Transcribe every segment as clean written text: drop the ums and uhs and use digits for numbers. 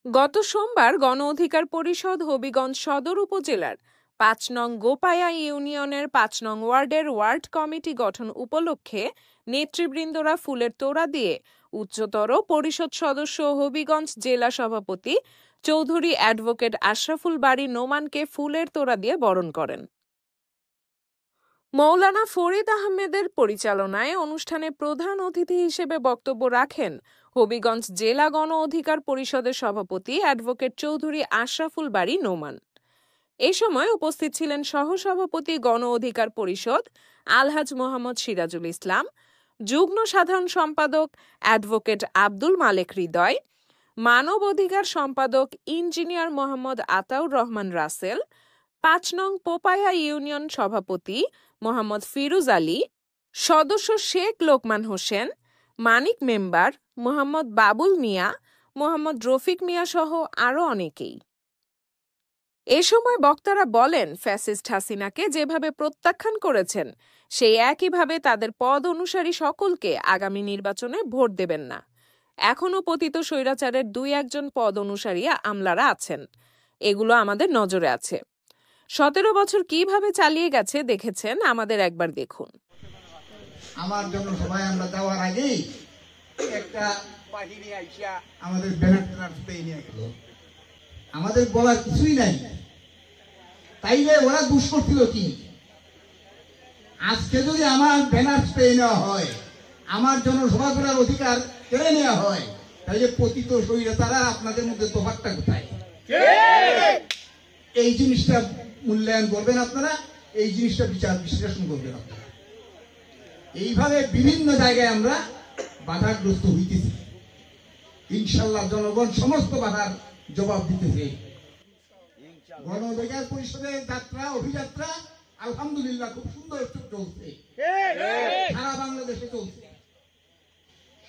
গত সোমবার গণ অধিকার পরিষদ হবিগঞ্জ সদর উপজেলার ৫ নং গোপায়া ইউনিয়নের ৫ নং ওয়ার্ডের ওয়ার্ড কমিটি গঠন উপলক্ষে নেতৃবৃন্দরা ফুলের তোড়া দিয়ে উচ্চতর পরিষদ সদস্য হবিগঞ্জ জেলা সভাপতি চৌধুরী অ্যাডভোকেট আশরাফুল বারী নোমানকে ফুলের তোড়া দিয়ে বরণ করেন। মৌলানা ফরিদ আহমেদের পরিচালনায় অনুষ্ঠানে প্রধান অতিথি হিসেবে বক্তব্য রাখেন হবিগঞ্জ জেলা গণ অধিকার পরিষদের সভাপতি অ্যাডভোকেট চৌধুরী আশরাফুল বারী নোমান। এ সময় উপস্থিত ছিলেন সহসভাপতি গণ অধিকার পরিষদ আলহাজ মোহাম্মদ সিরাজুল ইসলাম, যুগ্ম সাধারণ সম্পাদক অ্যাডভোকেট আব্দুল মালেক হৃদয়, মানব অধিকার সম্পাদক ইঞ্জিনিয়ার মোহাম্মদ আতাউর রহমান রাসেল, ৫ নং পোপায়া ইউনিয়ন সভাপতি মোহাম্মদ ফিরুজ আলী, সদস্য শেখ লোকমান হোসেন, মানিক মেম্বার, মোহাম্মদ বাবুল মিয়া, মোহাম্মদ রফিক মিয়া সহ আরও অনেকেই। এ সময় বক্তারা বলেন, ফ্যাসিস্ট হাসিনাকে যেভাবে প্রত্যাখ্যান করেছেন সেই একইভাবে তাদের পদ অনুসারী সকলকে আগামী নির্বাচনে ভোট দেবেন না। এখনও পতিত স্বৈরাচারের ২-১ পদ অনুসারী আমলারা আছেন, এগুলো আমাদের নজরে আছে। ১৭ বছর কিভাবে চালিয়ে গেছে দেখেছেন, আমাদের একবার দেখুন। আমার জন্য সবাই আমরা যাওয়ার আগেই একটা বাহিনী আইসা আমাদের ব্যানার পেয়ে নিয়ে গেল, আমাদের বলার কিছুই নাই। তাইলে ওরা দুষ করছিল কি? আজকে যদি আমার ব্যানার পেয়ে নেওয়া হয়, আমার জন্য সভা করার অধিকার কেড়ে নেওয়া হয়, তাহলে পতিত স্বৈরাচার আপনাদের মধ্যে তফাৎটা কোথায়? এই জিনিসটা মূল্যায়ন করবেন আপনারা, এই জিনিসটা বিচার বিশ্লেষণ করবেন আপনারা। এইভাবে বিভিন্ন জায়গায় আমরা বাধাগ্রস্ত হইতেছি, ইনশাল্লাহ জনগণ সমস্ত বাধার জবাব দিতেছে। গণ অধিকার পরিষদের যাত্রা অভিযাত্রা আলহামদুলিল্লাহ খুব সুন্দর চলছে, সারা বাংলাদেশে চলছে।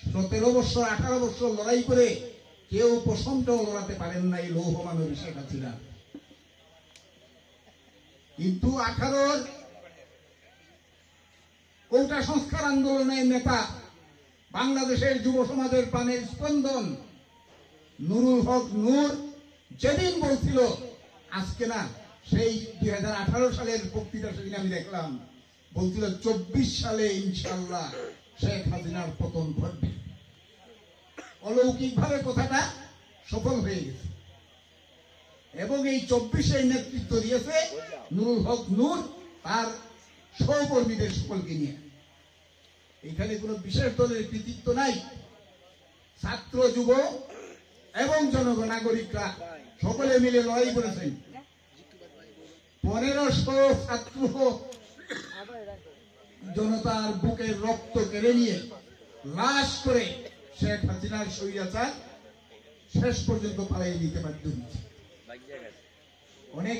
১৭ বছর ১৮ বছর লড়াই করে কেউ প্রশংসাও লড়াতে পারেন না এই লৌহ মানব শেখ হাসিনা। কিন্তু ১৮ কোটা সংস্কার আন্দোলনের নেতা, বাংলাদেশের যুব সমাজের প্রাণের স্পন্দন নুরুল হক নূর যেদিন বলছিল, আজকে না, সেই ২০১৮ সালের বক্তৃতা সেদিন আমি দেখলাম, বলছিল ২৪ সালে ইনশাল্লাহ শেখ হাসিনার পতন ঘটবে। অলৌকিক ভাবে কথাটা সফল হয়ে গেছে এবং এই ২৪-এর নেতৃত্ব দিয়েছে নুরুল হক নূর তার সহকর্মীদের সকলকে নিয়ে। এখানে কোন বিশেষ দলের কৃতিত্ব নাই, ছাত্র যুব এবং জনগণ নাগরিকরা সকলে মিলে লড়াই করেছেন। ১৫০০ ছাত্র জনতার বুকের রক্ত কেড়ে নিয়ে লাশ করে শেখ হাসিনার স্বৈরাচার শেষ পর্যন্ত পালিয়ে দিতে বাধ্য হয়েছে। অনেক